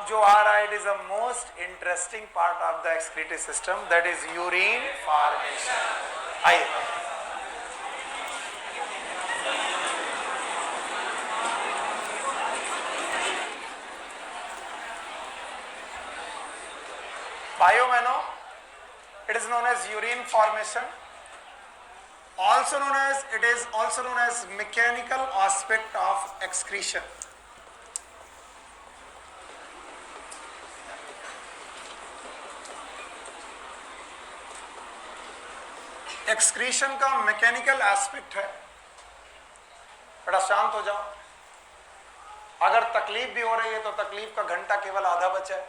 अब जो आ रहा है, it is the most interesting part of the excretory system, that is urine formation. आइए, भाइयों बहनों, it is known as urine formation, it is also known as mechanical aspect of excretion. Excretion का mechanical aspect है। बड़ा शांत हो जाओ, अगर तकलीफ भी हो रही है तो तकलीफ का घंटा केवल आधा बचा है।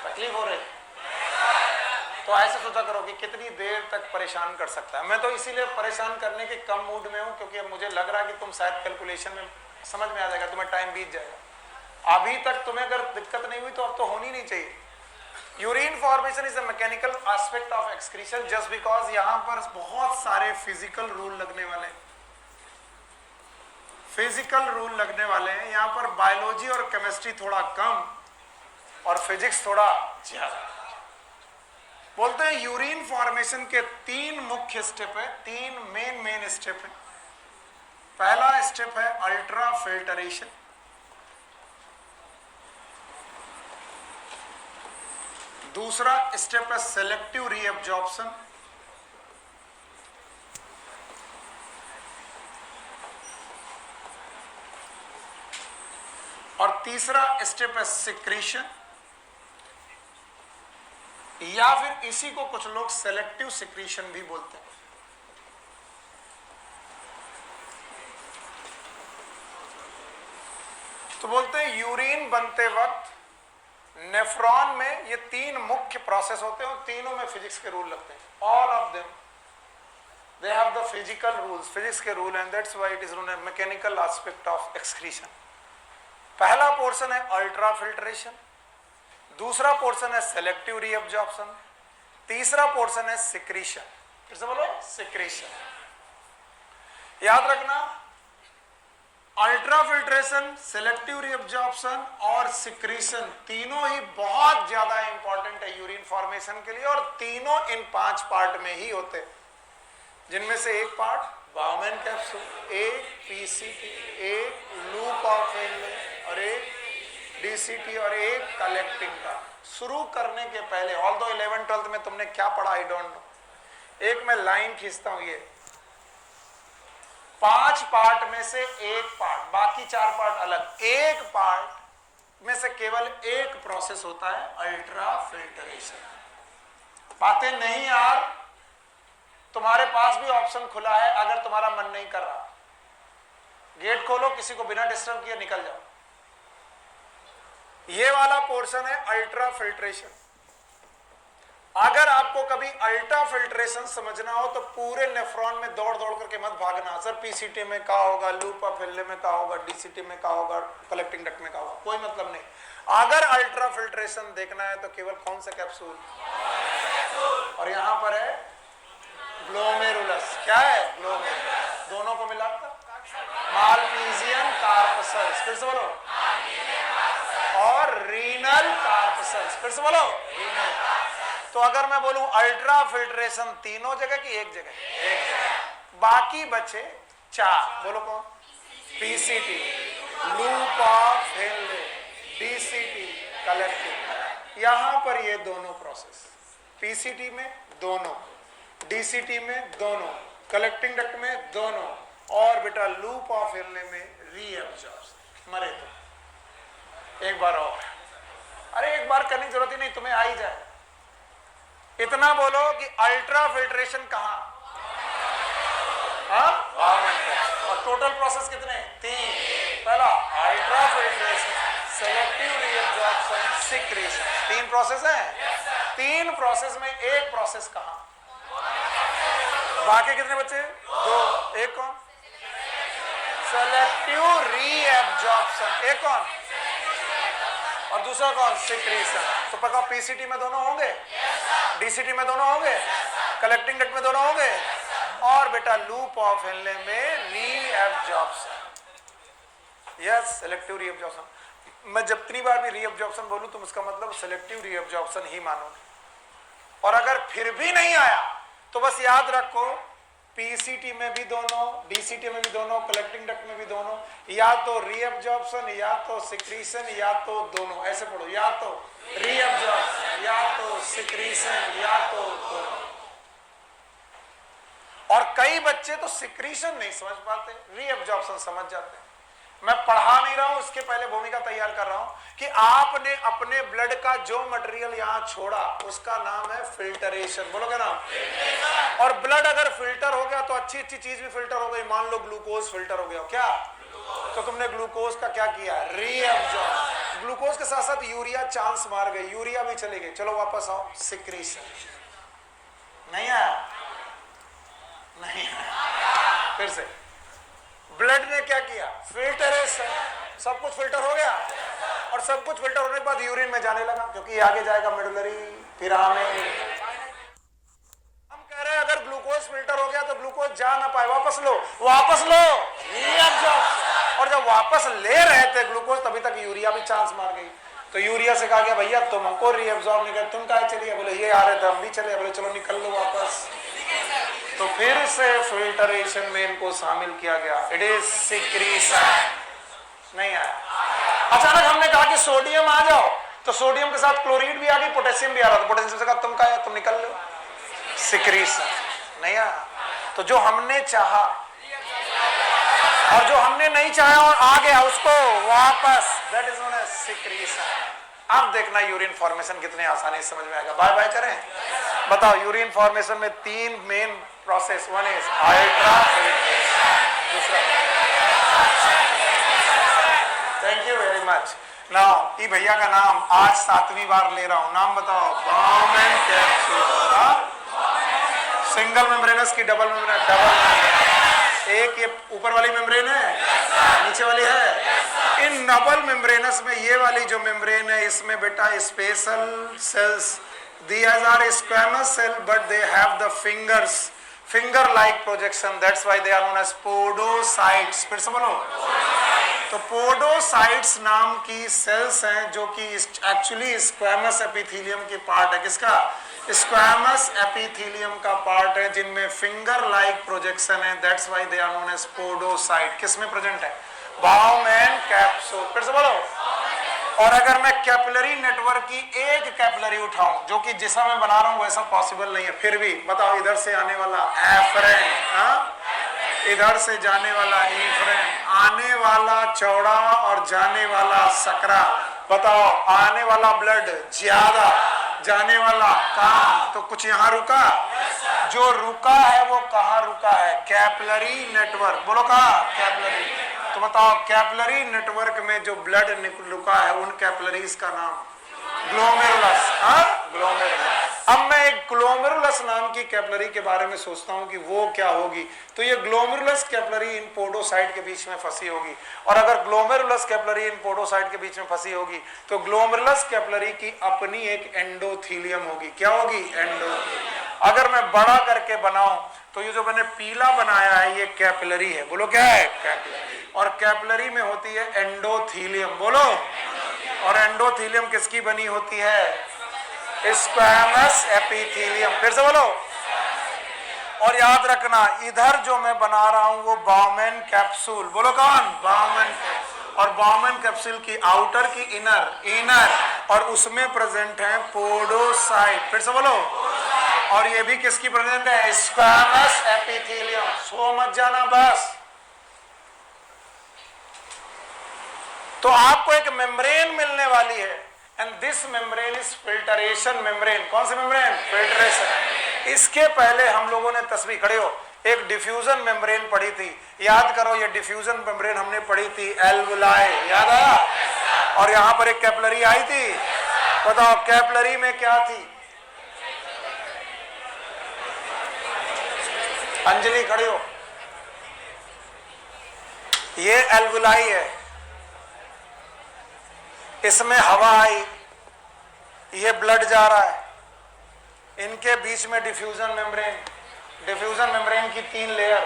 तकलीफ हो रही तो ऐसे सोचा करो कि कितनी देर तक परेशान कर सकता है। मैं तो इसीलिए परेशान करने के कम मूड में हूं क्योंकि अब मुझे लग रहा है कि तुम शायद कैलकुलेशन में समझ में आ जाएगा, तुम्हें टाइम बीत जाएगा। अभी तक तुम्हें अगर दिक्कत नहीं हुई तो अब तो होनी नहीं चाहिए। Urine formation is a mechanical aspect of excretion just because यहां पर बहुत सारे फिजिकल रूल लगने वाले हैं। फिजिकल रूल लगने वाले हैं यहाँ पर। बायोलॉजी और केमिस्ट्री थोड़ा कम और फिजिक्स थोड़ा ज्यादा। बोलते हैं यूरिन फॉर्मेशन के 3 मुख्य स्टेप है, 3 मेन स्टेप है। पहला स्टेप है अल्ट्रा फिल्टरेशन, दूसरा स्टेप है सेलेक्टिव रीअब्जॉर्प्शन, और तीसरा स्टेप है सिक्रीशन, या फिर इसी को कुछ लोग सेलेक्टिव सिक्रीशन भी बोलते हैं। तो बोलते हैं यूरिन बनते वक्त नेफ्रॉन में ये 3 मुख्य प्रोसेस होते हैं और तीनों में फिजिक्स के रूल लगते हैं। All of them they have the physical rules, physics के rule, and that's why it is known as mechanical aspect of excretion. पहला पोर्शन है अल्ट्रा फिल्ट्रेशन, दूसरा पोर्शन है सेलेक्टिव रीअब्जॉर्प्शन, तीसरा पोर्शन है सिक्रीशन। फिर से बोलो, सिक्रीशन। याद रखना, अल्ट्रा फिल्ट्रेशन, सेलेक्टिव रीअब्जॉर्प्शन और सिक्रीशन तीनों ही बहुत ज्यादा इंपॉर्टेंट है यूरिन फॉर्मेशन के लिए, और तीनों इन 5 पार्ट में ही होते हैं, जिनमें से एक पार्ट बाउमैन कैप्सूल, एक पीसीटी, एक लूप ऑफ हेनले और एक डीसीटी और एक कलेक्टिंग का। शुरू करने के पहले, ऑल्दो 11th 12th में तुमने क्या पढ़ा आई डोंट नो, एक मैं लाइन खींचता हूं, ये 5 पार्ट में से एक पार्ट, बाकी 4 पार्ट अलग, एक पार्ट में से केवल एक प्रोसेस होता है अल्ट्रा फिल्टरेशन। बातें नहीं यार, तुम्हारे पास भी ऑप्शन खुला है, अगर तुम्हारा मन नहीं कर रहा गेट खोलो, किसी को बिना डिस्टर्ब किए निकल जाओ। ये वाला पोर्शन है अल्ट्रा फिल्ट्रेशन। अगर आपको कभी अल्ट्रा फिल्ट्रेशन समझना हो तो पूरे नेफ्रॉन में दौड़ दौड़ करके मत भागना, सर पीसीटी में क्या होगा, लूप ऑफ हेनले में क्या होगा, डीसीटी में क्या होगा, कलेक्टिंग डक्ट में क्या होगा, कोई मतलब नहीं। अगर अल्ट्रा फिल्ट्रेशन देखना है तो केवल कौन सा कैप्सूल, और यहां पर है ग्लोमेरुलस। क्या है? ग्लोमेरुलस। दोनों को मिलाकर मालपीजियन कार्पसल्स, फिर से बोलो, और रीनल कार्पसल्स, फिर से बोलो, रीनल। तो अगर मैं बोलूं अल्ट्रा फिल्ट्रेशन तीनों जगह की, एक जगह, एक जगह, बाकी बचे 4, बोलो कौन? PCT, loop of Henle, DCT, collecting. यहां पर ये दोनों प्रोसेस, पीसीटी में दोनों, डीसीटी में दोनों, कलेक्टिंग डक्ट में दोनों, और बेटा लूप ऑफ हेनले में रीअब्जॉर्प्शन। मरे तो एक बार और, अरे एक बार करने की जरूरत ही नहीं, तुम्हें आ ही जाए। इतना बोलो कि अल्ट्रा फिल्ट्रेशन कहां, और टोटल प्रोसेस कितने? 3। पहला ultra filtration, selective reabsorption, secretion. 3 process है। 3 प्रोसेस में एक प्रोसेस कहां, बाकी कितने बचे? 2। एक कौन? Selective reabsorption. एक कौन? और दूसरा कौन? सिक्रीशन। तो पक्का पीसीटी में दोनों होंगे, डीसीटी में दोनों होंगे, कलेक्टिंग डक्ट में दोनों होंगे, और बेटा लूप ऑफ हेनले में रीएब्जॉर्प्शन। Yes, selective reabsorption. मैं जितनी बार भी रीएब्जॉर्प्शन बोलूं तुम उसका मतलब सेलेक्टिव रीएब्जॉर्प्शन ही मानोगे। और अगर फिर भी नहीं आया तो बस याद रखो पीसीटी में भी दोनों, डीसीटी में भी दोनों, कलेक्टिंग डक्ट में भी दोनों, या तो रीएब्जॉर्प्शन या तो सिक्रीशन या तो दोनों। ऐसे पढ़ो, या तो रीएब्जॉर्प्शन या तो सिक्रीशन या तो दोनों। और कई बच्चे तो सिक्रीशन नहीं समझ पाते, रीएब्जॉर्प्शन समझ जाते हैं। मैं पढ़ा नहीं रहा हूं, उसके पहले भूमिका तैयार कर रहा हूं कि आपने अपने ब्लड का जो मटेरियल यहां छोड़ा उसका नाम है फिल्टरेशन। बोलो क्या नाम? और ब्लड अगर फिल्टर हो गया तो अच्छी अच्छी चीज भी फिल्टर हो गई। मान लो ग्लूकोज फिल्टर हो गया, क्या? तो तुमने ग्लूकोज का क्या किया? रीअब्जॉर्ब। ग्लूकोज के साथ साथ यूरिया चांस मार गई, यूरिया भी चले गए। चलो वापस आओ, सिक्रीशन। नहीं आया? नहीं आया। फिर से ब्लड ने क्या किया? फिल्टरेशन। सब कुछ फिल्टर हो गया, और सब कुछ फिल्टर होने के बाद यूरिन में जाने लगा, क्योंकि आगे जाएगा मेडुलरी पिरामिड। हम कह रहे हैं अगर ग्लूकोज फिल्टर हो गया तो ग्लूकोज जा ना पाए, वापस लो, वापस लो, रीअब्जॉर्ब। और जब वापस ले रहे थे ग्लूकोज तभी तक यूरिया भी चांस मार गई। तो यूरिया से कहा गया भैया तुम हमको रीअब्जॉर्ब नहीं कर, तुम कहा चलिए? बोले ये आ रहे थे हम भी चले। बोले चलो निकल लो वापस। तो फिर से फिल्टरेशन में इनको शामिल किया गया। It is secretion. नहीं आया। अचानक हमने कहा कि सोडियम आ जाओ, तो सोडियम के साथ क्लोरीन भी आ गई, पोटेशियम भी आ रहा था। पोटेशियम से कहा तुम कहा तुम निकल लो, सिक्रीशन। नहीं आया। तो जो हमने चाहा और जो हमने नहीं चाहा और आ गया उसको वापस, that is known as secretion. अब देखना यूरिन फॉर्मेशन कितने आसानी से समझ में आएगा। बाय बाय करें। बताओ यूरिन फॉर्मेशन में 3 main process. One is ultrafiltration, दूसरा, thank you very much. Now ये भैया का नाम आज 7वीं बार ले रहा हूं, नाम बताओ। Bowmen capsule. सिंगल मेम्ब्रेनस की डबल मेम्ब्रेन? डबल। एक ये ऊपर वाली मेम्ब्रेन है, नीचे वाली है। इन डबल मेम्ब्रेनस में ये वाली जो मेम्ब्रेन है इसमें बेटा special cells, these are squamous cell but they have the fingers, finger like projection, that's why they are known as podocytes। फिर से बोलो। तो पोडोसाइट्स नाम की सेल्स हैं जो कि एक्चुअली स्क्वैमस एपिथेलियम की पार्ट है। किसका? स्क्वैमस एपिथेलियम का पार्ट है, जिनमें फिंगर लाइक प्रोजेक्शन है। That's why they are known as podocyte. किसमें प्रेजेंट है? Bowman capsule. फिर से बोलो। और अगर मैं कैपिलरी नेटवर्क की एक कैपिलरी उठाऊं, जो कि जैसा मैं बना रहा हूं वैसा पॉसिबल नहीं है, फिर भी बताओ, इधर से आने वाला एफरेंट, इधर से जाने वाला इन्फ्रेंट, आने वाला चौड़ा और जाने वाला सकरा। बताओ, आने वाला ब्लड ज्यादा, जाने वाला कम। तो कुछ यहाँ रुका? जो रुका है वो कहाँ रुका है? Capillary network. बोलो कहाँ? कैपिलरी। तो बताओ, कैपिलरी नेटवर्क में जो ब्लड रुका है उन कैपिलरीज का नाम ग्लोमेरुलस। ग्लोमेरुलस। अब मैं एक ग्लोमेरुलस नाम की कैपिलरी के बारे में सोचता हूं कि वो क्या होगी। तो ये ग्लोमेरुलस कैपिलरी इन पोडोसाइट के बीच में फंसी होगी। और अगर ग्लोमेरुलस कैपिलरी इन पोडोसाइट के बीच में फंसी होगी तो ग्लोमेरुलस कैपिलरी की अपनी एक एंडोथीलियम होगी। क्या होगी? एंडोथीलियम। अगर मैं बड़ा करके बनाऊं तो ये जो मैंने पीला बनाया है ये कैपिलरी है। बोलो क्या है? कैपिलरी। और कैपिलरी में होती है एंडोथीलियम। बोलो। और एंडोथीलियम किसकी बनी होती है? Squamous epithelium. फिर से बोलो। और याद रखना, इधर जो मैं बना रहा हूं वो बाउमेन कैप्सूल। बोलो कौन? Bowmen capsule. और बाउमेन कैप्सूल की आउटर की इनर और उसमें प्रेजेंट है पोडोसाइट। फिर से बोलो। और ये भी किसकी प्रेजेंट है? Squamous epithelium. सो मत जाना बस। तो आपको एक मेम्ब्रेन मिलने वाली है, and this membrane is filtration membrane. कौन सी मेम्ब्रेन? फिल्टरेशन। इसके पहले हम लोगों ने तस्वीर, खड़े हो, एक डिफ्यूजन मेम्ब्रेन पढ़ी थी। याद करो, ये डिफ्यूजन मेम्ब्रेन हमने पढ़ी थी एल्वुलाई। याद आया? और यहां पर एक कैपिलरी आई थी। बताओ, कैपिलरी में क्या थी? अंजलि खड़ी हो। ये एल्वुलाई है, इसमें हवा आई, ये ब्लड जा रहा है, इनके बीच में डिफ्यूजन मेम्ब्रेन, डिफ्यूजन मेम्ब्रेन की 3 लेयर।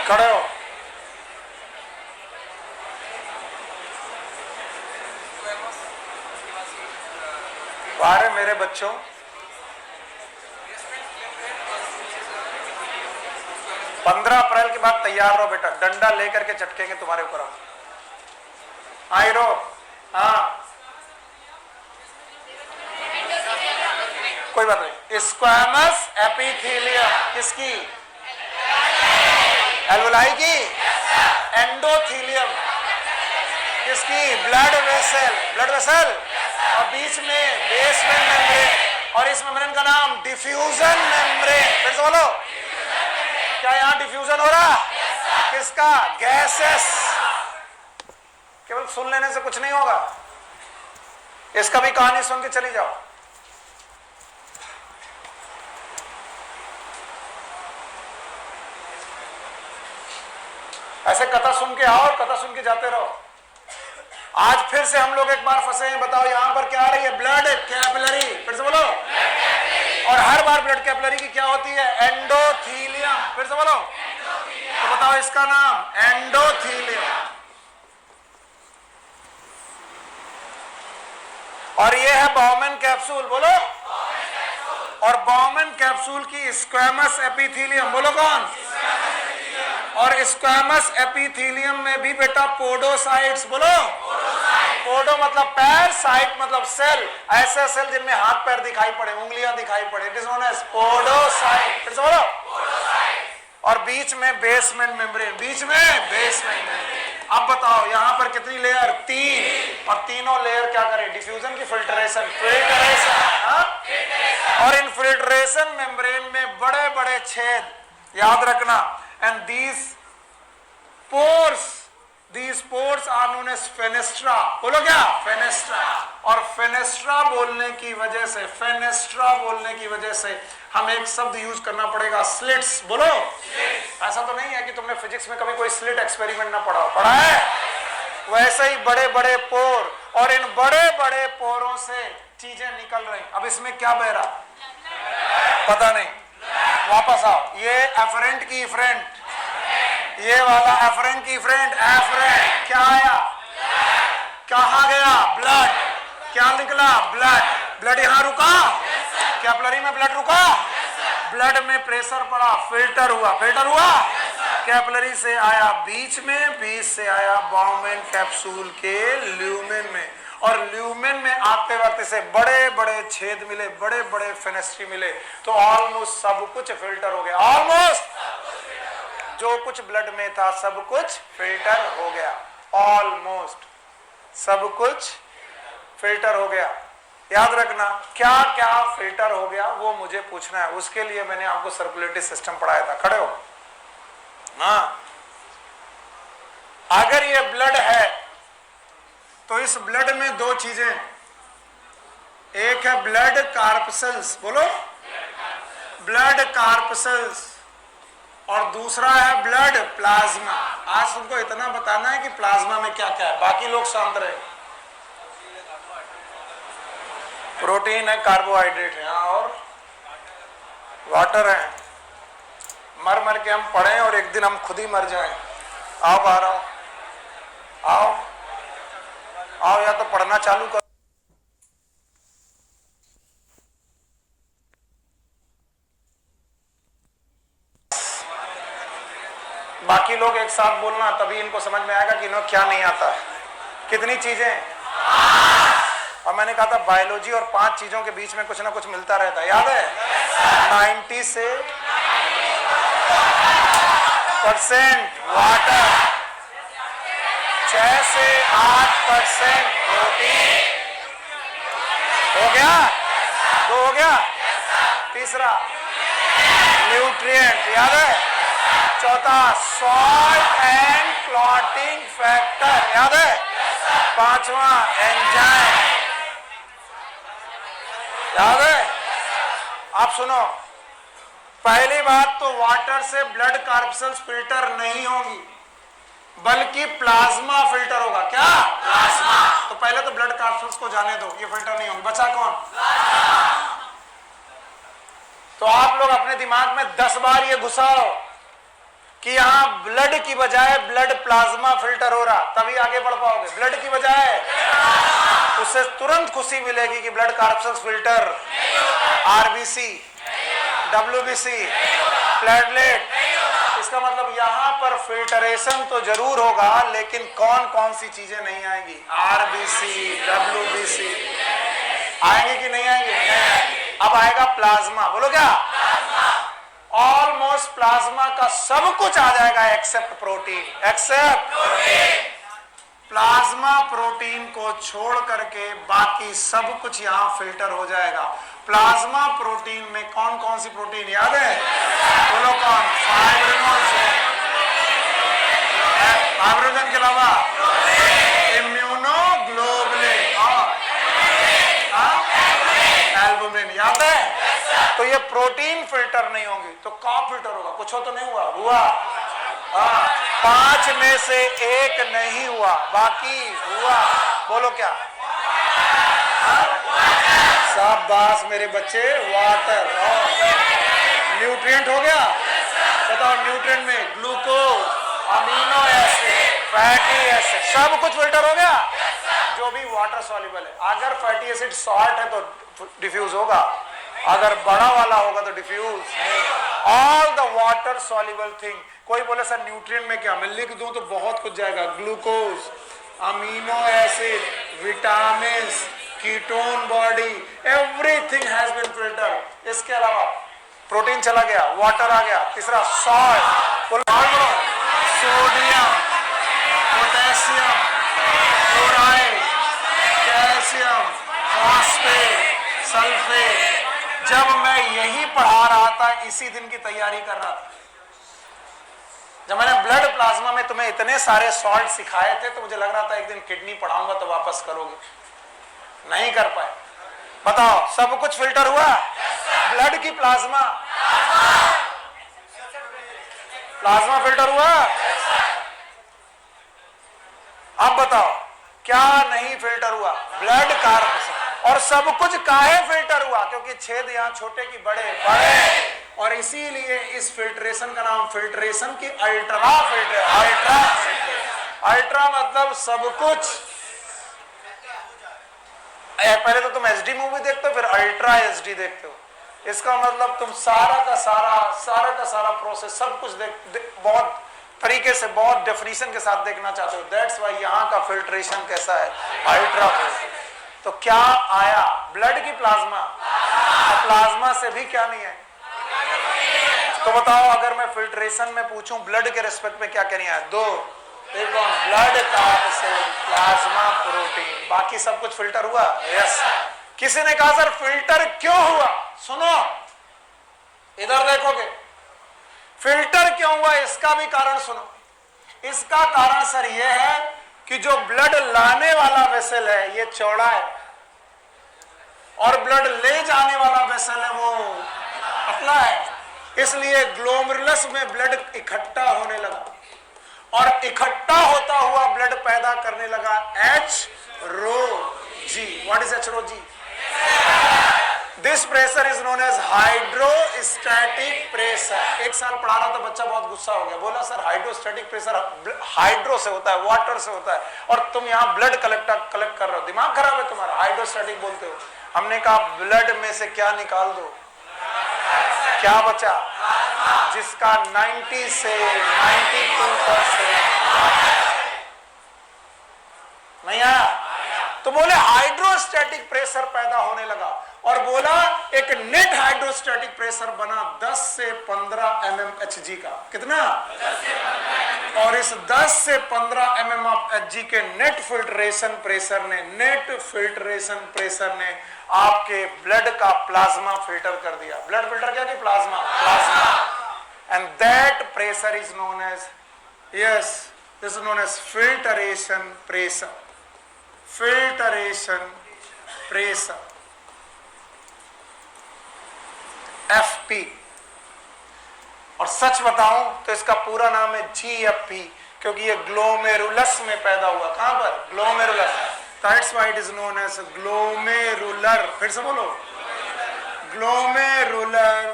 खड़े हो। अरे मेरे बच्चों, पंद्रह अप्रैल के बाद तैयार रहो बेटा, डंडा लेकर के चटकेंगे तुम्हारे ऊपर हम। आई रो। हाँ कोई बात नहीं। स्क्वैमस एपिथेलियम किसकी? एल्वुलाई की। एंडोथेलियम किसकी? Blood vessel. Blood vessel. और बीच में बेसमेंट मेम्ब्रेन, और इस मेम्ब्रेन का नाम डिफ्यूजन मेम्ब्रेन। फिर से बोलो, क्या यहां डिफ्यूजन हो रहा? किसका? गैसेस। केवल सुन लेने से कुछ नहीं होगा, इसका भी कहानी सुन के चली जाओ। ऐसे कथा सुन के आओ और कथा सुन के जाते रहो। आज फिर से हम लोग एक बार फंसे हैं। बताओ यहां पर क्या आ रही है? Blood capillary. फिर से बोलो। और हर बार ब्लड कैपिलरी की क्या होती है? एंडोथेलियम। फिर से बोलो। तो बताओ इसका नाम? एंडोथेलियम। और ये है बाउमन कैप्सूल। बोलो। और बाउमन कैप्सूल की स्क्वैमस एपिथेलियम। बोलो कौन? और स्क्वैमस एपिथेलियम में भी बेटा पोडोसाइट्स। बोलो। पोडो मतलब पैर, साइट मतलब सेल। ऐसे सेल जिनमें हाथ पैर दिखाई पड़े, उंगलियां दिखाई पड़े, it is known as podocyte. फिर से बोलो। और बीच में बेसमेंट मेम्ब्रेन। बीच में बेसमेंट मेम्ब्रेन। अब बताओ यहां पर कितनी लेयर? 3। और तीनों लेयर क्या करें? डिफ्यूजन की फिल्ट्रेशन। और इन फिल्ट्रेशन मेम्ब्रेन में बड़े बड़े छेद, याद रखना। And these pores are known as fenestra। बोलो क्या? फेनेस्ट्रा। और फेनेस्ट्रा बोलने की वजह से, फेनेस्ट्रा बोलने की वजह से हम एक शब्द यूज करना पड़ेगा, स्लिट्स। बोलो। ऐसा तो नहीं है कि तुमने फिजिक्स में कभी कोई स्लिट एक्सपेरिमेंट ना पढ़ा है? वैसे ही बड़े बड़े पोर, और इन बड़े बड़े पोरों से चीजें निकल रही। अब इसमें क्या बह रहा? पता नहीं। वापस आओ। ये एफरेंट की फ्रेंट, ये वाला एफरेंट की फ्रेंट, एफरेंट। क्या आया? कहा गया? ब्लड। क्या निकला? ब्लड। ब्लड यहां रुका? कैपिलरी में ब्लड रुका? ब्लड में प्रेशर पड़ा, फिल्टर हुआ। फिल्टर हुआ कैपिलरी से आया बीच में, बीच से आया बाउमन कैप्सूल के ल्यूमेन में। और ल्यूमेन में आते वक्त इसे बड़े बड़े छेद मिले, बड़े बड़े फेनेस्ट्री मिले, तो ऑलमोस्ट सब कुछ फिल्टर हो गया। ऑलमोस्ट जो कुछ ब्लड में था सब कुछ फिल्टर हो गया। ऑलमोस्ट सब कुछ फिल्टर हो गया। याद रखना, क्या क्या फिल्टर हो गया वो मुझे पूछना है। उसके लिए मैंने आपको सर्कुलेटरी सिस्टम पढ़ाया था। खड़े हो। हाँ, अगर ये ब्लड है तो इस ब्लड में दो चीजें, एक है ब्लड कार्पसेल्स। बोलो। ब्लड कार्पसेल्स। और दूसरा है ब्लड प्लाज्मा। आज तुमको इतना बताना है कि प्लाज्मा में क्या क्या है, बाकी लोग शांत रहे। प्रोटीन है, कार्बोहाइड्रेट है, और वाटर है। मर मर के हम पढ़े और एक दिन हम खुद ही मर जाएं। आओ बाहर आओ, आओ आओ, या तो पढ़ना चालू करो। बाकी लोग एक साथ बोलना, तभी इनको समझ में आएगा कि इन्हें क्या नहीं आता है। कितनी चीजें? और मैंने कहा था बायोलॉजी और 5 चीजों के बीच में कुछ ना कुछ मिलता रहता है, याद है? 90 से % वाटर, 6 से 8% प्रोटीन। हो गया? 2 हो गया। तीसरा न्यूट्रिएंट, याद है? चौथा सॉल्ट एंड क्लॉटिंग फैक्टर, याद है? पांचवा एंजाइम, याद है? आप सुनो, पहली बात तो वाटर से ब्लड कार्पसेल्स फिल्टर नहीं होगी, बल्कि प्लाज्मा फिल्टर होगा। क्या? प्लाज्मा। तो पहले तो ब्लड कार्पसेल्स को जाने दो, ये फिल्टर नहीं होगी। बचा कौन? तो आप लोग अपने दिमाग में 10 बार ये घुसाओ कि यहां ब्लड की बजाय ब्लड प्लाज्मा फिल्टर हो रहा, तभी आगे बढ़ पाओगे। ब्लड की बजाय उससे तुरंत खुशी मिलेगी कि blood corpuscles filter, RBC, WBC, platelet. इसका मतलब यहां पर फिल्टरेशन तो जरूर होगा, लेकिन कौन कौन सी चीजें नहीं आएंगी? आरबीसी, डब्ल्यूबीसी आएंगे कि नहीं आएंगे? नहीं। अब आएगा प्लाज्मा। बोलो क्या? ऑलमोस्ट प्लाज्मा का सब कुछ आ जाएगा except protein. Except plasma protein को छोड़ करके बाकी सब कुछ यहां फिल्टर हो जाएगा। प्लाज्मा प्रोटीन में कौन कौन सी प्रोटीन याद है? बोलो कौन? फाइब्रिनोजन के अलावा इम्यूनोग्लोबुलिन और एल्बुमिन याद है? तो ये प्रोटीन फिल्टर नहीं होंगी तो कौन फिल्टर होगा? कुछ हो तो नहीं हुआ? हुआ। 5 में से 1 नहीं हुआ, बाकी हुआ। बोलो क्या? शाबाश मेरे बच्चे। वाटर और न्यूट्रिएंट हो गया। बताओ न्यूट्रिएंट में glucose, amino acid, fatty acid, सब कुछ फिल्टर हो गया जो भी वाटर सॉल्युबल है। अगर फैटी एसिड सॉल्ट है तो डिफ्यूज होगा, अगर बड़ा वाला होगा तो डिफ्यूज नहीं। All the water soluble thing. कोई बोले सर न्यूट्रिएंट में क्या? मैं लिख दूं तो बहुत कुछ जाएगा। Glucose, amino acid, vitamin, ketone body, everything has been filter. इसके अलावा प्रोटीन चला गया, वाटर आ गया, तीसरा salt, sodium, potassium, chloride, calcium, phosphate, sulphate. जब मैं यही पढ़ा रहा था, इसी दिन की तैयारी कर रहा था, जब मैंने ब्लड प्लाज्मा में तुम्हें इतने सारे सॉल्ट सिखाए थे, तो मुझे लग रहा था एक दिन किडनी पढ़ाऊंगा तो वापस करोगे, नहीं कर पाए। बताओ सब कुछ फिल्टर हुआ? ब्लड की प्लाज्मा फिल्टर हुआ? अब बताओ क्या नहीं फिल्टर हुआ? ब्लड कार्पसेल। और सब कुछ काहे फिल्टर हुआ? क्योंकि छेद यहां छोटे की बड़े बड़े, और इसीलिए इस फिल्ट्रेशन का नाम फिल्ट्रेशन की अल्ट्रा फिल्टर। अल्ट्रा मतलब सब कुछ। पहले तो तुम एचडी मूवी देखते हो, फिर अल्ट्रा एचडी देखते हो। इसका मतलब तुम सारा का सारा प्रोसेस सब कुछ बहुत तरीके से, बहुत डेफिनेशन के साथ देखना चाहते हो। दैट्स व्हाई यहाँ का फिल्ट्रेशन कैसा है? Ultra filter. तो क्या आया? ब्लड की प्लाज्मा। प्लाज्मा से भी क्या नहीं है? तो बताओ अगर मैं फिल्ट्रेशन में पूछूं ब्लड के रिस्पेक्ट में क्या क्या नहीं आया? 2। देखो ब्लड कार्पसेल, प्लाज्मा, प्रोटीन, बाकी सब कुछ फिल्टर हुआ। यस। किसी ने कहा सर फिल्टर क्यों हुआ? सुनो इधर देखोगे, फिल्टर क्यों हुआ इसका भी कारण सुनो। इसका कारण सर यह है कि जो ब्लड लाने वाला वेसल है ये चौड़ा है, और ब्लड ले जाने वाला वेसल है वो पतला है। इसलिए ग्लोमेरुलस में ब्लड इकट्ठा होने लगा, और इकट्ठा होता हुआ ब्लड पैदा करने लगा H rho G। What is H rho G? This pressure is known as hydrostatic pressure. एक साल पढ़ा रहा था, बच्चा बहुत गुस्सा हो गया, बोला सर हाइड्रोस्टैटिक प्रेशर हाइड्रो से होता है, वाटर से होता है, और तुम यहाँ ब्लड कलेक्ट कर रहे हो, दिमाग खराब है तुम्हारा, हाइड्रोस्टैटिक बोलते हो। हमने कहा ब्लड में से क्या निकाल दो? क्या बचा? जिसका 90 से 92% नहीं आया। तो बोले हाइड्रोस्टैटिक प्रेशर पैदा होने लगा, और बोला एक नेट हाइड्रोस्टैटिक प्रेशर बना 10 से 15 mmHg का। कितना? और इस 10 से 15 mmHg के नेट फिल्ट्रेशन प्रेशर ने आपके ब्लड का प्लाज्मा फिल्टर कर दिया। ब्लड फिल्टर क्या? Plasma. And that pressure is known as, yes, this is known as filtration pressure. Filtration pressure, FP। और सच बताऊं तो इसका पूरा नाम है GFP, क्योंकि ये ग्लोमेरुलस में पैदा हुआ। कहां पर? Glomerulus. That's why it is known as glomerular. फिर से बोलो, ग्लोमेरुलर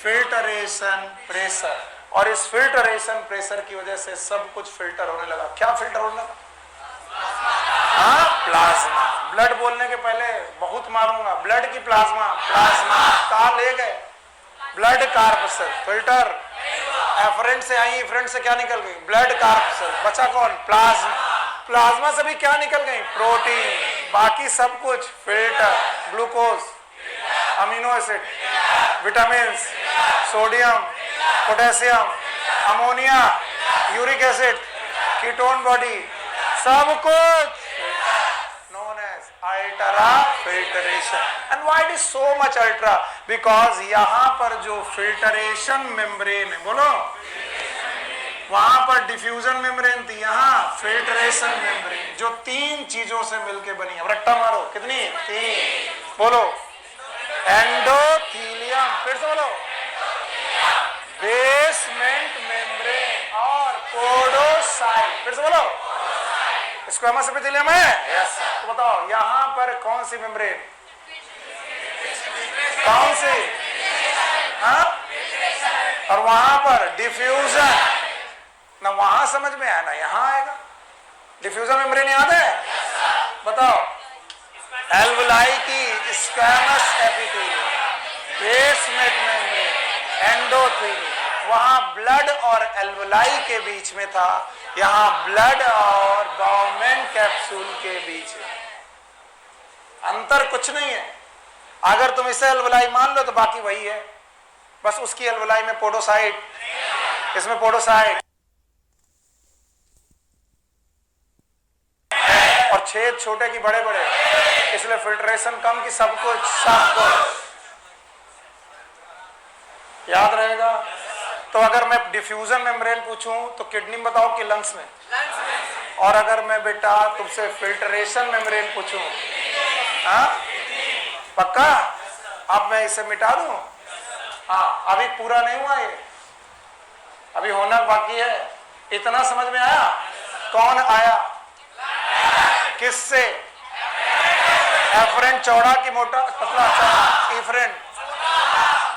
फिल्टरेशन प्रेशर, और इस फिल्टरेशन प्रेशर की वजह से सब कुछ फिल्टर होने लगा। क्या फिल्टर होने लगा? हाँ, प्लाज्मा। ब्लड बोलने के पहले बहुत मारूंगा, ब्लड की प्लाज्मा, प्लाज्मा कहा ले गए? ब्लड कार्पसल, फिल्टर एफरेंट से आई, एफरेंट से क्या निकल गई? ब्लड कार्पसल, बचा कौन? प्लाज्मा। प्लाज्मा से भी क्या निकल गई? प्रोटीन। बाकी सब कुछ filter, glucose, amino acid, vitamin, sodium, potassium, ammonia, uric acid, ketone body, सब कुछ known as ultra filtration. And why it is so much ultra? Because यहाँ पर जो filtration membrane है, बोलो, वहां पर डिफ्यूजन मेम्ब्रेन थी, यहाँ फिल्ट्रेशन मेम्ब्रेन, जो तीन चीजों से मिलके बनी है। रट्टा मारो, कितनी? तीन। बोलो, एंडोथीलियम, फिर से बोलो, बेसमेंट मेम्ब्रेन और पोडोसाइट, फिर से बोलो, स्क्वेमस एपिथेलियम है। यस। तो बताओ यहां पर कौन सी मेम्ब्रेन? कौन सी? हाँ? और वहां पर डिफ्यूजन। ना वहां समझ में आया ना यहाँ आएगा। डिफ्यूजन मेम्ब्रेन याद है? बताओ, एल्वुलाई की squamous epithelium, basement membrane, endothelium, वहां ब्लड और एल्वुलाई के बीच में था, यहां ब्लड और बाउमेन कैप्सूल के बीच में। अंतर कुछ नहीं है। अगर तुम इसे एल्वुलाई मान लो तो बाकी वही है, बस उसकी एल्वुलाई में पोडोसाइट, इसमें पोडोसाइट, और छेद छोटे की बड़े बड़े, इसलिए फिल्ट्रेशन कम की सब कुछ याद रहेगा। तो अगर मैं डिफ्यूजन मेम्ब्रेन पूछूं तो किडनी में बताओ कि लंग्स में? और अगर मैं बेटा तुमसे फिल्ट्रेशन मेम्ब्रेन पूछूं, हाँ पक्का? अब मैं इसे मिटा दूं? हाँ, अभी पूरा नहीं हुआ ये, अभी होना बाकी है। इतना समझ में आया? कौन आया? किससे? एफरेंट चौड़ा की मोटा पतला? इफरेंट।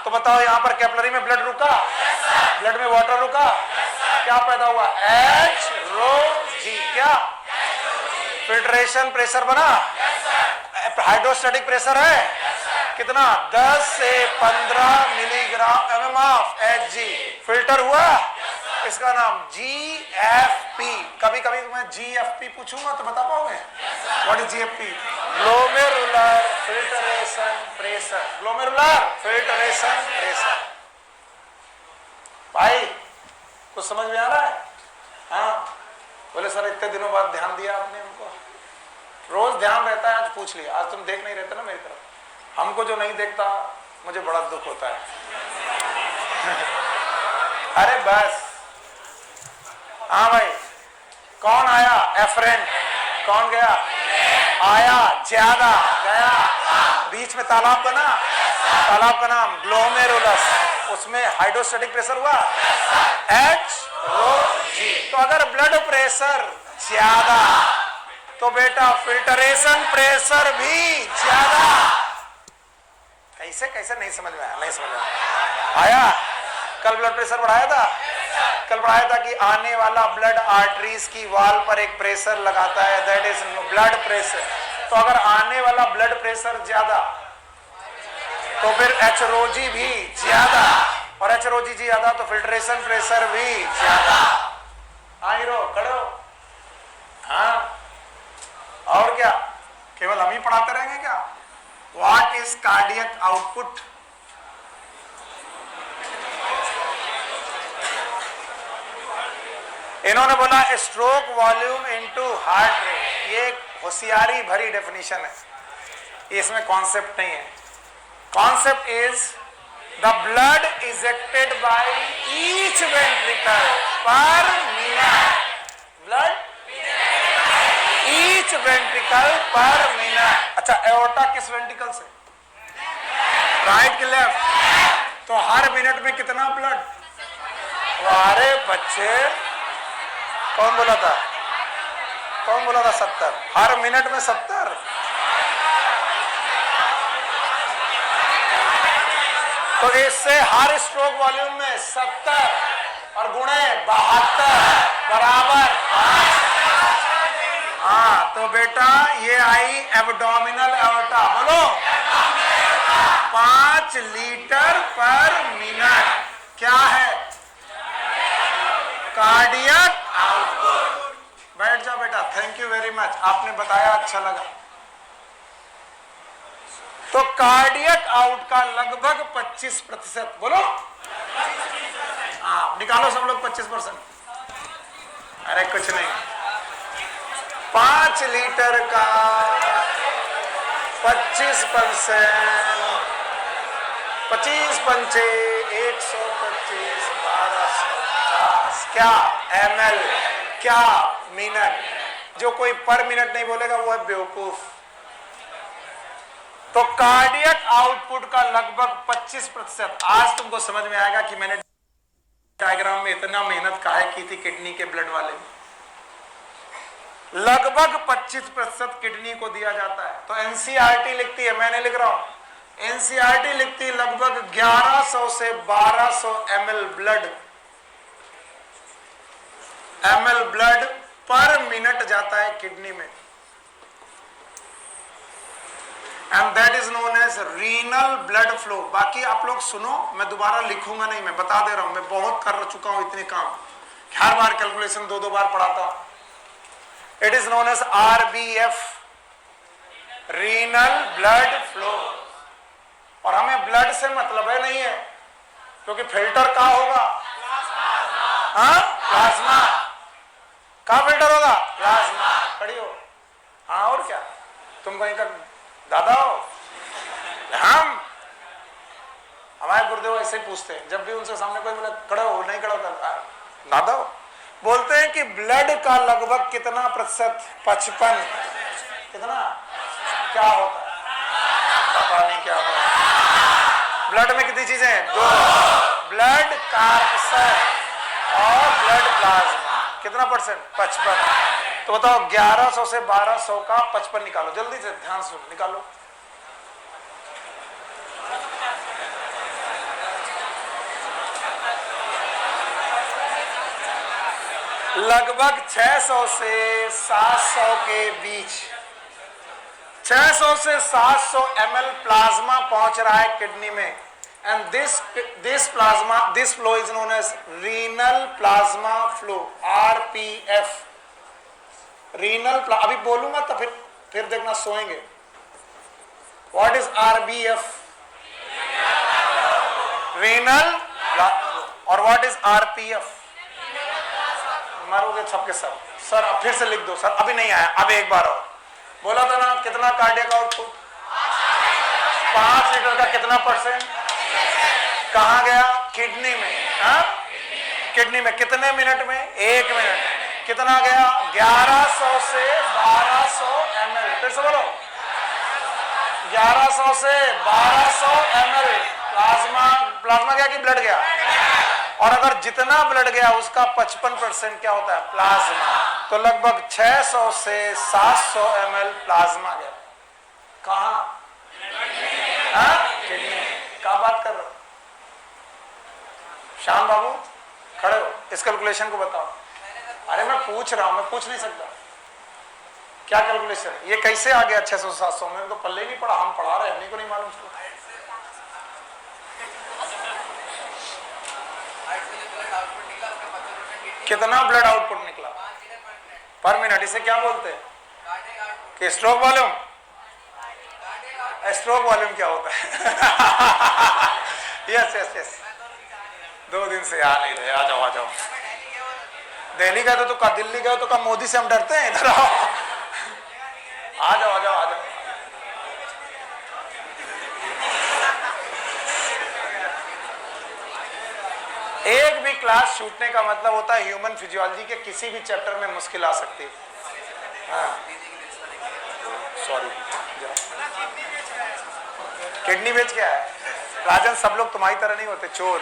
तो बताओ यहां पर कैपिलरी में ब्लड रुका, ब्लड में वाटर रुका, क्या पैदा हुआ? H rho G. क्या? फिल्ट्रेशन प्रेशर बना। हाइड्रोस्टैटिक प्रेशर है कितना? 10 से 15 milligram M of H G. Filter हुआ, इसका नाम GFP। कभी कभी मैं GFP पूछूंगा तो बता पाओगे? What is GFP? Glomerular filtration pressure. Glomerular filtration pressure. भाई कुछ समझ में आ रहा है? हाँ, बोले सर इतने दिनों बाद ध्यान दिया आपने हमको। रोज ध्यान रहता है, आज पूछ लिया। आज तुम देख नहीं रहते ना मेरी तरफ, हमको जो नहीं देखता मुझे बड़ा दुख होता है। अरे बस। हाँ भाई, कौन आया? एफरेंट। कौन गया? आया, ज्यादा गया। बीच में तालाब बना, तालाब का नाम ग्लोमेरुलस, उसमें हाइड्रोस्टैटिक प्रेशर हुआ एच रो जी। तो अगर ब्लड प्रेशर ज्यादा तो बेटा फिल्टरेशन प्रेशर भी ज्यादा। कैसे कैसे? नहीं समझ में आया? नहीं समझ में आया? कल ब्लड प्रेशर बढ़ाया था, कल बढ़ाया था कि आने वाला ब्लड आर्टरीज की वॉल पर एक प्रेशर लगाता है, दैट इज ब्लड प्रेशर। तो अगर आने वाला ब्लड प्रेशर ज्यादा तो फिर एचरोजी भी ज्यादा, और एचरोजी ज्यादा तो फिल्ट्रेशन प्रेशर भी ज्यादा। हाँ हीरो, खड़ो। हाँ, और क्या केवल हम ही पढ़ाते रहेंगे क्या? What is cardiac output? इन्होंने बोला stroke volume into heart rate. ये होशियारी भरी डेफिनेशन है, इसमें कॉन्सेप्ट नहीं है। Concept is the blood ejected by each ventricle पर मिनट। ब्लड ईच वेंट्रिकल पर मिनट। अच्छा, एओर्टा किस वेंट्रिकल से? राइट के लेफ्ट। तो हर मिनट में कितना ब्लड? अरे बच्चे, कौन बोला था? कौन बोला था 70? हर मिनट में 70? तो इससे हर स्ट्रोक वॉल्यूम में 70 और गुणे 72 बराबर 5। हाँ तो बेटा ये आई एब्डोमिनल एओर्टा, बोलो 5 लीटर पर मिनट क्या है? Cardiac output. बैठ जाओ बेटा, थैंक यू वेरी मच, आपने बताया अच्छा लगा। तो कार्डियक आउट का लगभग 25%, बोलो हाँ निकालो सब लोग 25%। अरे कुछ नहीं, 5 लीटर का 25%, 25 पंचे 125, 1250 क्या ml क्या मिनट। जो कोई पर मिनट नहीं बोलेगा वो है बेवकूफ। तो कार्डियक आउटपुट का लगभग 25%। आज तुमको समझ में आएगा कि मैंने डायग्राम में इतना मेहनत काहे की थी किडनी के ब्लड वाले में। लगभग 25% किडनी को दिया जाता है। तो एनसीईआरटी लिखती है, मैं नहीं लिख रहा हूं, एनसीईआरटी लिखती है लगभग 1100 से 1200 ml ब्लड पर मिनट जाता है किडनी में, and that is known as renal blood flow. बाकी आप लोग सुनो, मैं दोबारा लिखूंगा नहीं, मैं बता दे रहा हूं, मैं बहुत कर चुका हूं इतने काम, हर बार कैलकुलेशन 2-2 बार पढ़ाता हूं। It is known as RBF, renal blood flow. और हमें ब्लड से मतलब है नहीं है, क्योंकि फिल्टर कहां होगा? हाँ प्लाज्मा। कहां फिल्टर होगा? प्लाज्मा। खड़ी हो। हाँ और क्या, तुम कहीं का दादा हो? हम हमारे गुरुदेव ऐसे पूछते हैं, जब भी उनसे सामने कोई बोले खड़े हो, नहीं खड़ा होता, दादा हो। बोलते हैं कि ब्लड का लगभग कितना प्रतिशत? 55। कितना क्या होता है? पता नहीं क्या होता है। ब्लड में कितनी चीजें हैं? 2, ब्लड कार्पसेट और ब्लड प्लाज्मा। कितना परसेंट? 55। तो बताओ 1100 से 1200 का 55 निकालो, जल्दी से, ध्यान से निकालो। लगभग 600 से 700 के बीच, 600 से 700 ml प्लाज्मा पहुंच रहा है किडनी में, and this plasma, this flow is known as renal plasma flow, RPF। Renal अभी बोलूंगा तो फिर देखना सोएंगे। What is RBF? रीनल। और व्हाट इज RPF? मारोगे सबके सब। सर अब फिर से लिख दो सर, अभी नहीं आया, अब एक बार और बोला था ना। कितना कार्डियक आउटपुट? 5 लीटर का कितना परसेंट? कहां गया? किडनी में। हाँ किडनी में कितने मिनट में? 1 मिनट। कितना गया? 1100 से 1200 ml। फिर से बोलो, 1100 से 1200 ml प्लाज्मा। प्लाज्मा गया कि ब्लड गया? और अगर जितना ब्लड गया उसका 55% क्या होता है? प्लाज्मा। तो लगभग 600 से 700 ml प्लाज्मा गया। कहां? किडनी में। क्या बात कर रहे हो? श्याम बाबू खड़े हो, इस कैलकुलेशन को बताओ। अरे मैं पूछ रहा हूं, मैं पूछ नहीं सकता क्या कैलकुलेशन है? ये कैसे आ गया 600-700? मैंने तो पल्ले नहीं पढ़ा, हम पढ़ा रहे हैं, हमने को नहीं मालूम। कितना ब्लड आउटपुट निकला पर मिनट? इसे क्या बोलते हैं? कि स्ट्रोक वॉल्यूम। स्ट्रोक वॉल्यूम क्या होता है? यस यस यस, 2 दिन से आ नहीं रहे। आ जाओ आ जाओ। दिल्ली गए तो का, दिल्ली गए तो का मोदी से हम डरते हैं? इधर आओ, आ जाओ आ जाओ आ जाओ। एक भी क्लास छूटने का मतलब होता है ह्यूमन फिजियोलॉजी के किसी भी चैप्टर में मुश्किल आ सकती है। हाँ सॉरी, किडनी बेच क्या है? राजन सब लोग तुम्हारी तरह नहीं होते, चोर।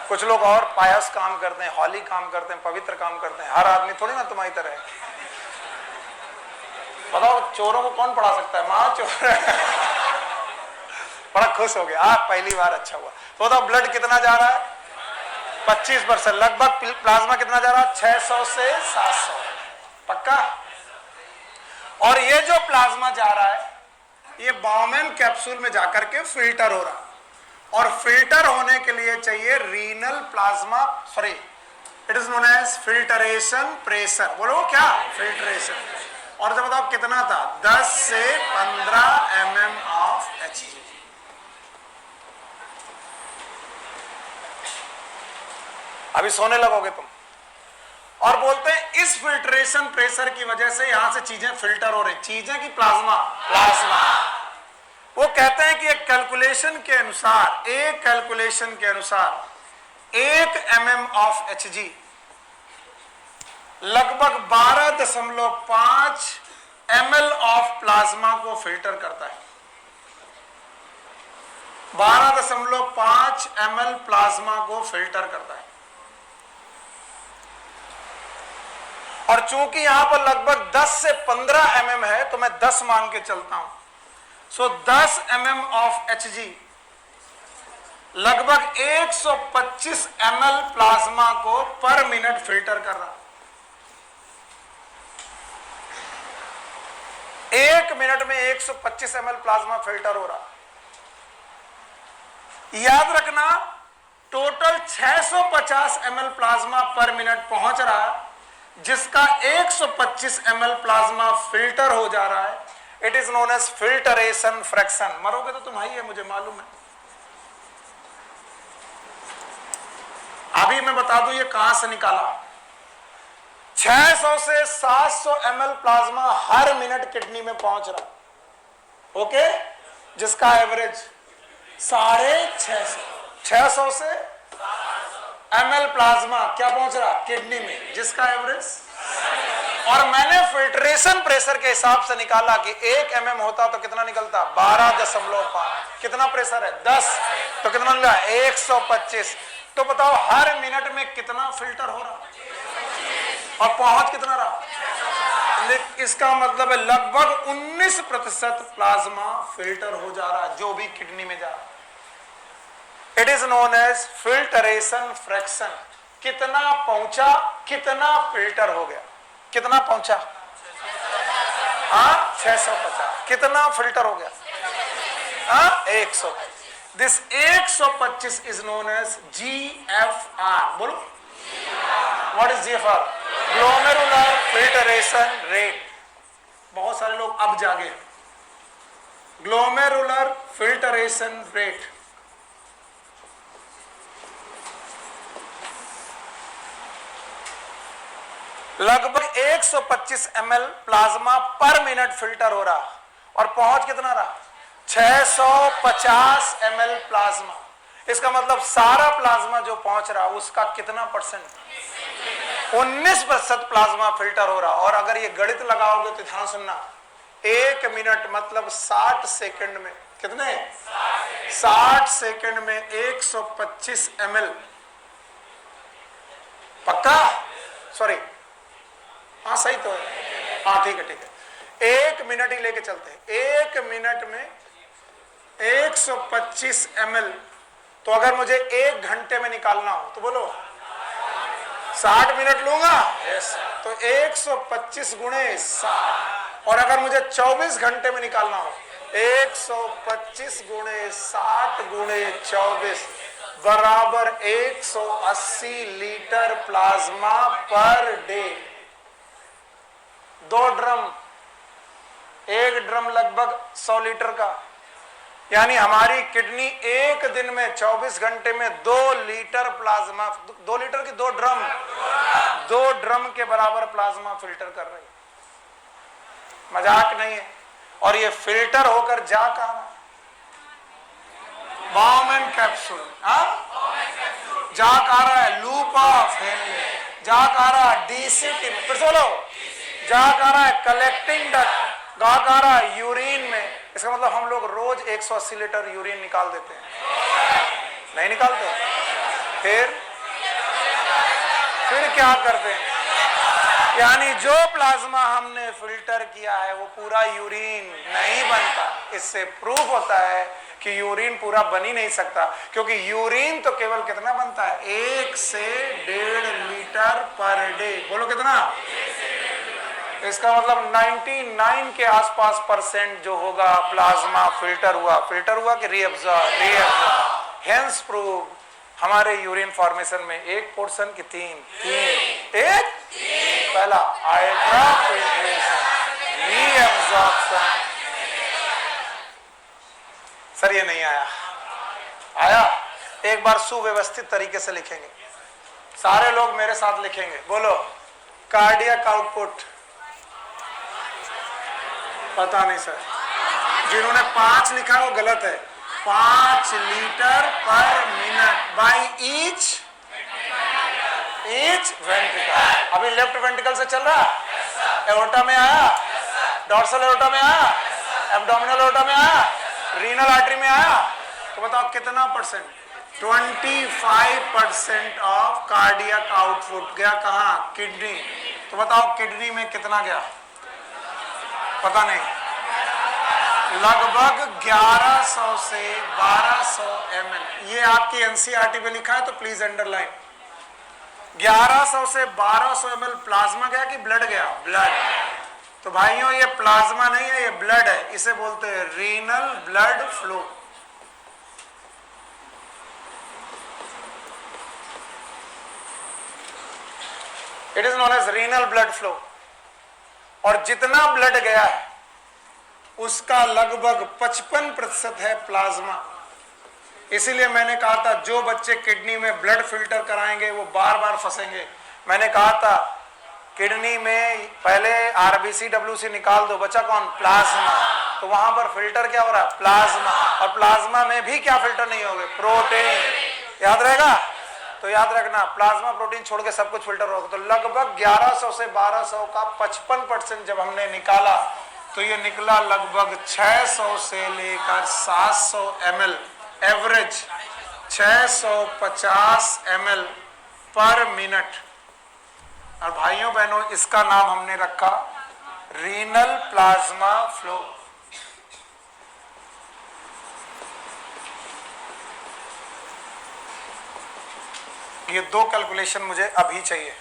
कुछ लोग और पायस काम करते हैं, हॉली काम करते हैं, पवित्र काम करते हैं। हर आदमी थोड़ी ना तुम्हारी तरह है। बताओ चोरों को कौन पढ़ा सकता है? माँ चोर। बड़ा खुश हो गया, पहली बार, अच्छा हुआ। तो बताओ ब्लड कितना जा रहा है? 25%। लगभग प्लाज्मा कितना जा रहा है? 600 से 700। पक्का? और ये जो प्लाज्मा जा रहा है ये बाउमैन कैप्सूल में जाकर के फिल्टर हो रहा है, और फिल्टर होने के लिए चाहिए renal plasma, sorry, it is known as filtration pressure. बोलो क्या? फिल्टरेशन। और जब बताओ कितना था? 10 से 15 mm ऑफ Hg। अभी सोने लगोगे तुम। और बोलते हैं इस फिल्ट्रेशन प्रेशर की वजह से यहां से चीजें फिल्टर हो रही। चीजें की प्लाज्मा, प्लाज्मा। वो कहते हैं कि एक कैलकुलेशन के अनुसार, 1 mm ऑफ Hg लगभग 12.5 ml ऑफ प्लाज्मा को फिल्टर करता है। 12.5 ml प्लाज्मा को फिल्टर करता है। और चूंकि यहां पर लगभग 10 से 15 mm है तो मैं 10 मान के चलता हूं। सो 10 mm ऑफ Hg लगभग 125 ml प्लाज्मा को पर मिनट फिल्टर कर रहा। 1 मिनट में 125 ml प्लाज्मा फिल्टर हो रहा। याद रखना, टोटल 650 ml प्लाज्मा पर मिनट पहुंच रहा, जिसका 125 ml प्लाज्मा फिल्टर हो जा रहा है। It is known as filtration fraction. मरोगे तो तुम ही है, मुझे मालूम है। अभी मैं बता दूं ये कहां से निकाला। 600 से 700 ml प्लाज्मा हर मिनट किडनी में पहुंच रहा। ओके, जिसका एवरेज 650। 600 से ml प्लाज्मा क्या पहुंच रहा? किडनी में, जिसका एवरेज। और मैंने फिल्ट्रेशन प्रेशर के हिसाब से निकाला कि 1 mm होता तो कितना निकलता? 12.5। कितना प्रेशर है? 10। तो कितना निकला? 125। तो बताओ हर मिनट में कितना फिल्टर हो रहा और पहुंच कितना रहा? इसका मतलब है लगभग 19% प्लाज्मा फिल्टर हो जा रहा है, जो भी किडनी में जा रहा है। It is known as filtration fraction. कितना पहुंचा, कितना फिल्टर हो गया, कितना पहुंचा? 650। कितना फिल्टर हो गया? 100। This 125 is known as GFR। बोलो, what is GFR? Glomerular filtration rate. बहुत सारे लोग अब जागे। ग्लोमेरुलर फिल्टरेशन रेट लगभग 125 ml प्लाज्मा पर मिनट फिल्टर हो रहा, और पहुंच कितना रहा? 650 ml प्लाज्मा। इसका मतलब सारा प्लाज्मा जो पहुंच रहा उसका कितना परसेंट? 19% प्लाज्मा फिल्टर हो रहा। और अगर ये गणित लगाओगे तो ध्यान सुनना, 1 मिनट मतलब 60 सेकंड में कितने? 60 सेकंड में 125 ml। पक्का? सॉरी, हाँ सही तो है। हाँ ठीक है, ठीक है। 1 मिनट ही लेके चलते हैं। 1 मिनट में 125 ml। तो अगर मुझे 1 घंटे में निकालना हो तो बोलो 60 मिनट लूंगा। यस। तो 125 गुणे 60। और अगर मुझे 24 घंटे में निकालना हो, 125 गुणे 60 गुणे 24 बराबर 180 litre plasma per day. 2 drum, 1 drum लगभग 100 लीटर का। यानी हमारी किडनी एक दिन में 24 घंटे में 2 लीटर प्लाज्मा, 2 लीटर की 2 ड्रम, 2 ड्रम के बराबर प्लाज्मा फिल्टर कर रही है। मजाक नहीं है। और ये फिल्टर होकर जा कहां? बाउमैन कैप्सूल। जा कहा रहा है? Loop of Henle. जा कहा रहा है? DCT। फिर बोलो, जा कहा रहा है? Collecting duct. गा कहा रहा है? यूरिन में। इसका मतलब हम लोग रोज 180 लीटर यूरिन निकाल देते हैं, नहीं निकालते? फिर क्या करते हैं? यानी जो प्लाज्मा हमने फिल्टर किया है वो पूरा यूरिन नहीं बनता। इससे प्रूफ होता है कि यूरिन पूरा बन ही नहीं सकता, क्योंकि यूरिन तो केवल कितना बनता है, 1 से 1.5 लीटर पर डे। बोलो कितना? इसका मतलब 99 के आसपास % जो होगा प्लाज्मा फिल्टर हुआ कि रीअब्जॉर्ब। हेंस प्रूव हमारे यूरिन फॉर्मेशन में एक पोर्शन की तीन पहला अल्ट्रा फिल्ट्रेशन, रीअब्जॉर्प्शन। सर ये नहीं आया? एक बार सुव्यवस्थित तरीके से लिखेंगे, सारे लोग मेरे साथ लिखेंगे। बोलो, कार्डियक आउटपुट। पता नहीं सर, जिन्होंने 5 लिखा वो गलत है। 5 लीटर पर मिनट बाई ईच वेंट्रिकल। अभी लेफ्ट वेंट्रिकल से चल रहा, एओर्टा में आया, डॉर्सल एओर्टा में आया, एब्डोमिनल एओर्टा में आया, रीनल आर्टरी में आया, तो बताओ कितना %? 25% ऑफ कार्डियक आउटपुट गया कहां? किडनी। तो बताओ किडनी में कितना गया? पता नहीं, लगभग 1100 से 1200 ml। ये आपकी एनसीईआरटी में लिखा है तो प्लीज अंडरलाइन। 1100 से 1200 ml प्लाज्मा गया कि ब्लड गया? ब्लड। तो भाइयों ये प्लाज्मा नहीं है, ये ब्लड है। इसे बोलते हैं renal blood flow. It is known as renal blood flow. और जितना ब्लड गया है उसका लगभग 55% है प्लाज्मा। इसीलिए मैंने कहा था जो बच्चे किडनी में ब्लड फिल्टर कराएंगे वो बार बार फंसेंगे। मैंने कहा था किडनी में पहले आरबीसी डब्ल्यूसी निकाल दो, बचा कौन? प्लाज्मा। तो वहां पर फिल्टर क्या हो रहा है? प्लाज्मा। और प्लाज्मा में भी क्या फिल्टर नहीं होगा? प्रोटीन। याद रहेगा? तो याद रखना, प्लाज्मा प्रोटीन छोड़ के सब कुछ फिल्टर होगा। तो लगभग 1100 से 1200 का 55% जब हमने निकाला तो ये निकला लगभग 600 से लेकर 700 ml एवरेज, 650 ml पर मिनट। और भाइयों बहनों इसका नाम हमने रखा रीनल प्लाज्मा फ्लो। ये 2 कैलकुलेशन मुझे अभी चाहिए।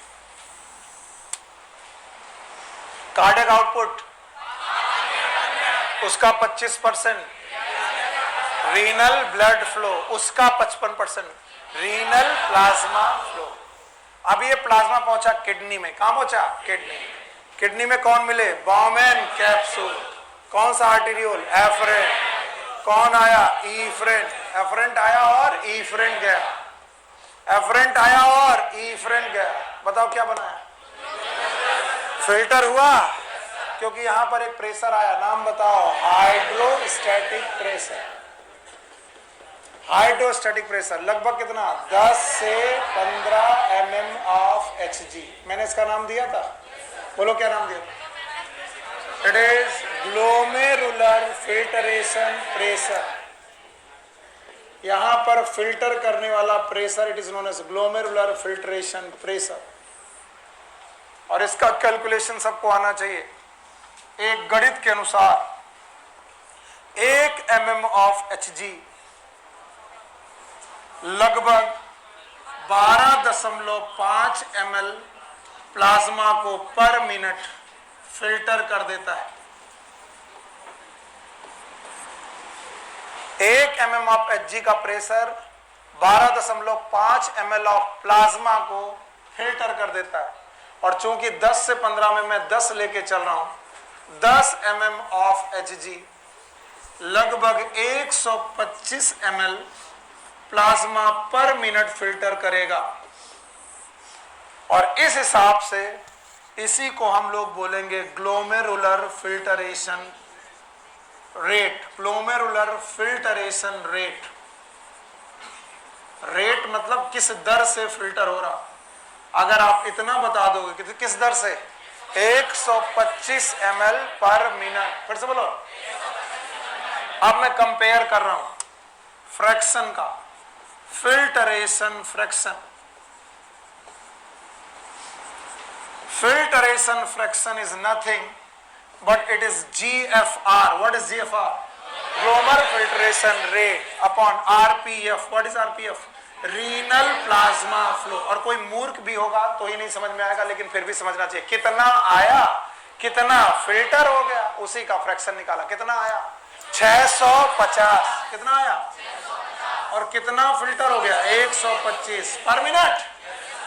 कार्डियक आउटपुट उसका 25%, रीनल ब्लड फ्लो उसका 55%, रीनल प्लाज्मा फ्लो। अब ये प्लाज्मा पहुंचा किडनी में। कहां पहुंचा? किडनी। किडनी में कौन मिले? Bowman capsule. कौन सा आर्टेरियोल? एफरेंट। कौन आया? ईफ्रेंट। एफरेंट आया और ईफ्रेंट गया। एफरेंट आया और ईफ्रेंट गया। बताओ क्या बनाया? फिल्टर हुआ, क्योंकि यहां पर एक प्रेशर आया। नाम बताओ? Hydrostatic pressure. हाइड्रोस्टैटिक प्रेशर लगभग कितना? 10 से 15 mm ऑफ Hg। मैंने इसका नाम दिया था, बोलो क्या नाम दिया? It is glomerular filtration pressure. यहां पर फिल्टर करने वाला pressure it is known as glomerular filtration pressure. और इसका कैलकुलेशन सबको आना चाहिए। एक गणित के अनुसार 1 mm ऑफ Hg लगभग 12.5 ml प्लाज्मा को पर मिनट फिल्टर कर देता है। 1 mm ऑफ Hg का प्रेशर 12.5 ml ऑफ प्लाज्मा को फिल्टर कर देता है। और चूंकि 10 से 15 में मैं 10 लेके चल रहा हूं, 10 mm ऑफ Hg लगभग 125 ml प्लाज्मा पर मिनट फिल्टर करेगा। और इस हिसाब से इसी को हम लोग बोलेंगे glomerular filtration rate. Glomerular filtration rate. Rate मतलब किस दर से फिल्टर हो रहा। अगर आप इतना बता दोगे कि किस दर से, 125 ml पर मिनट। फिर से बोलो। अब मैं कंपेयर कर रहा हूं फ्रैक्शन का, filtration fraction. filtration fraction is nothing but it is GFR. What is GFR? Glomer filtration rate upon RPF. What is RPF? Renal plasma flow. और कोई मूर्ख भी होगा तो ही नहीं समझ में आएगा, लेकिन फिर भी समझना चाहिए. कितना आया, कितना फिल्टर हो गया, उसी का फ्रैक्शन निकाला. कितना आया? 650. कितना आया? और कितना फिल्टर हो गया? 125 पर मिनट.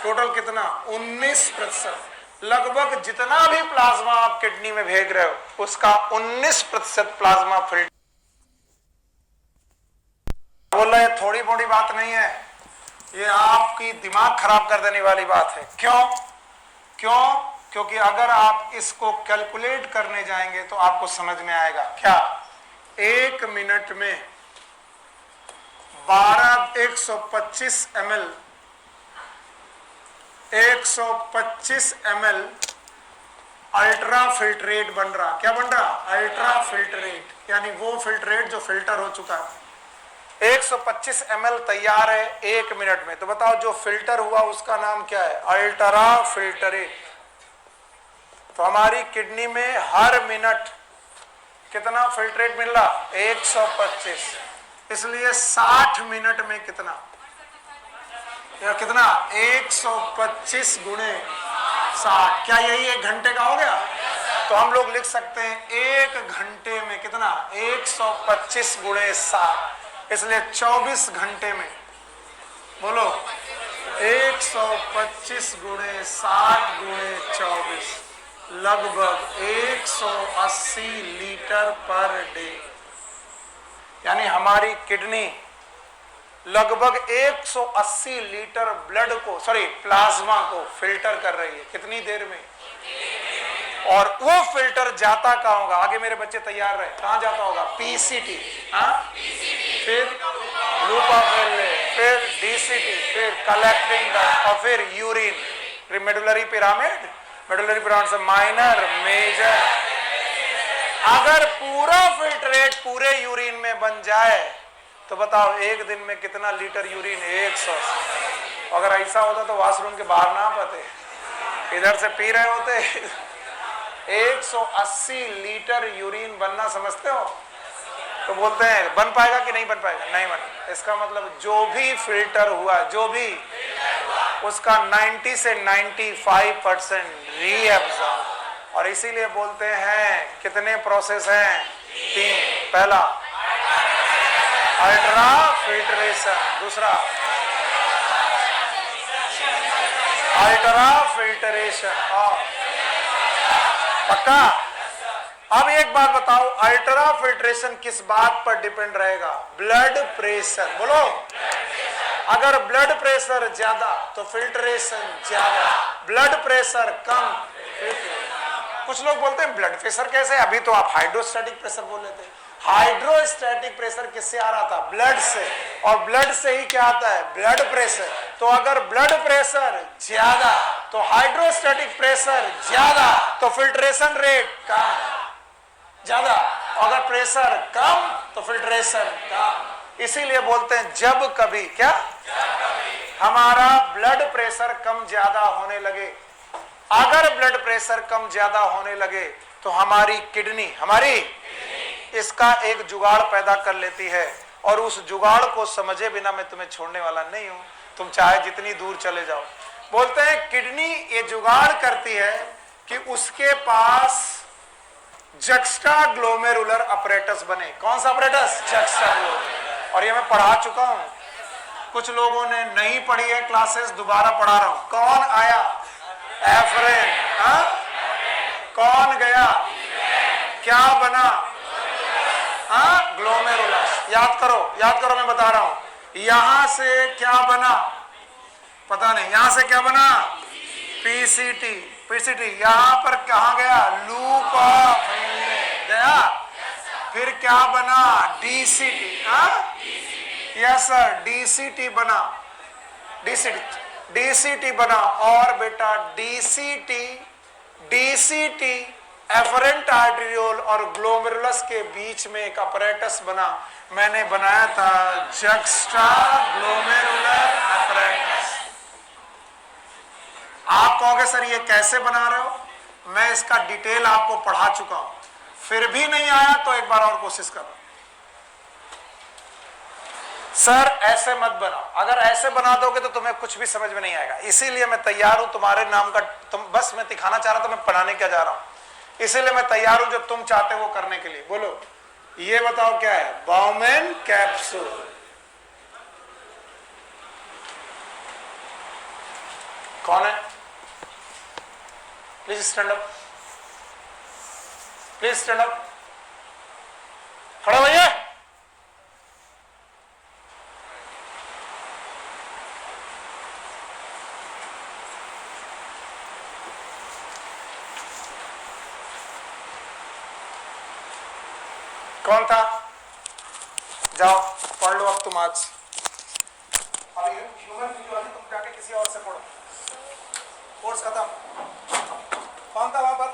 टोटल कितना? 19%. लगभग जितना भी प्लाज्मा आप किडनी में भेज रहे हो उसका 19% प्लाज्मा फिल्टर. बोल रहे थोड़ी मोटी बात नहीं है, ये आपकी दिमाग खराब कर देने वाली बात है. क्यों? क्योंकि अगर आप इसको कैलकुलेट करने जाएंगे तो आपको समझ में आएगा. क्या? 1 मिनट में 125 ml 125 ml अल्ट्रा फिल्ट्रेट बन रहा. क्या बन रहा? अल्ट्रा फिल्ट्रेट, यानी वो फिल्ट्रेट जो फिल्टर हो चुका है. 125 ml तैयार है 1 मिनट में. तो बताओ जो फिल्टर हुआ उसका नाम क्या है? Ultra filtrate. तो हमारी किडनी में हर मिनट कितना फिल्ट्रेट मिल रहा? 125. इसलिए 60 मिनट में कितना? या कितना? 125 गुणे 60. क्या यही 1 घंटे का हो गया? तो हम लोग लिख सकते हैं 1 घंटे में कितना? 125 गुणे 60. इसलिए 24 घंटे में, बोलो, 125 गुणे 60 गुणे 24, लगभग 180 लीटर पर डे. यानी हमारी किडनी लगभग 180 लीटर ब्लड को, प्लाज्मा को फिल्टर कर रही है. कितनी देर में? और वो फिल्टर जाता कहां होगा? आगे मेरे बच्चे तैयार रहे. कहां जाता होगा? पीसीटी, फिर लूपाफिले, फिर डीसीटी, फिर कलेक्टिंग डक्ट और फिर urine. Medullary pyramid, medullary pyramid से माइनर, मेजर. अगर पूरा फिल्ट्रेट पूरे यूरिन में बन जाए तो बताओ एक दिन में कितना लीटर यूरिन? 100. अगर ऐसा होता तो वॉशरूम के बाहर ना पाते, इधर से पी रहे होते. 180 लीटर यूरिन बनना समझते हो? तो बोलते हैं बन पाएगा कि नहीं बन पाएगा? नहीं बन. इसका मतलब जो भी फिल्टर हुआ, जो भी उसका 90 से 95% रीअब्सॉर्ब. और इसीलिए बोलते हैं कितने प्रोसेस हैं? 3. पहला अल्ट्रा फिल्ट्रेशन, दूसरा अल्ट्रा फिल्ट्रेशन. और पक्का? अब एक बात बताओ, अल्ट्रा फिल्ट्रेशन किस बात पर डिपेंड रहेगा? Blood pressure. बोलो. अगर ब्लड प्रेशर ज्यादा तो फिल्ट्रेशन ज्यादा, ब्लड प्रेशर कम. कुछ लोग बोलते हैं ब्लड प्रेशर कैसे? अभी तो आप हाइड्रोस्टैटिक प्रेशर बोल लेते हैं. हाइड्रोस्टैटिक प्रेशर किससे आ रहा था? ब्लड से. और ब्लड से ही क्या आता है? Blood pressure. तो अगर ब्लड प्रेशर ज्यादा तो हाइड्रोस्टैटिक प्रेशर ज्यादा तो फिल्ट्रेशन रेट कम ज्यादा. अगर प्रेशर कम तो फिल्ट्रेशन कम. इसीलिए बोलते हैं जब कभी क्या हमारा ब्लड प्रेशर कम ज्यादा होने लगे, अगर ब्लड प्रेशर कम ज्यादा होने लगे तो हमारी किडनी इसका एक जुगाड़ पैदा कर लेती है. और उस जुगाड़ को समझे बिना मैं तुम्हें छोड़ने वाला नहीं हूं. तुम चाहे जितनी दूर चले जाओ. बोलते हैं किडनी ये जुगाड़ करती है कि उसके पास जक्स्टा ग्लोमेरुलर अपरेटस बने. कौन सा अपरेटस? Juxta glomerular. और ये मैं पढ़ा चुका हूं. कुछ लोगों ने नहीं पढ़ी है क्लासेस, दोबारा पढ़ा रहा हूं. कौन आया? एफरेन. कौन गया? क्या बना? ग्लोमेरुलस. याद करो मैं बता रहा हूं. यहां से क्या बना? पता नहीं. यहां से क्या बना? पीसीटी. यहां पर कहां गया? लूपाफिले गया. फिर क्या बना? डीसीटी. यस सर, डीसीटी बना. डीसीटी बना. और बेटा डीसीटी एफरेंट आर्टेरियोल और ग्लोमेरुलस के बीच में एक अपरेटस बना. मैंने बनाया था जक्स्टा ग्लोमेरुलर अपरेटस. आप कहोगे सर ये कैसे बना रहे हो, मैं इसका डिटेल आपको पढ़ा चुका हूं, फिर भी नहीं आया तो एक बार और कोशिश करो। सर ऐसे मत बनाओ, अगर ऐसे बना दोगे तो तुम्हें कुछ भी समझ में नहीं आएगा। इसीलिए मैं तैयार हूं तुम्हारे नाम का, तुम बस मैं दिखाना चाह रहा था मैं पढ़ाने क्या जा रहा हूं, इसीलिए मैं तैयार हूं जो तुम चाहते हो वो करने के लिए। बोलो ये बताओ क्या है, बाउमेन कैप्सूल। कौन है? Please stand up, please stand up, खड़ा भैया। कौन था? जाओ पढ़ लो अब तुम आज। अब ह्यूमन फिजियोलॉजी तुम जाके किसी और से पढ़ो, कोर्स खत्म। कौन था वहां पर?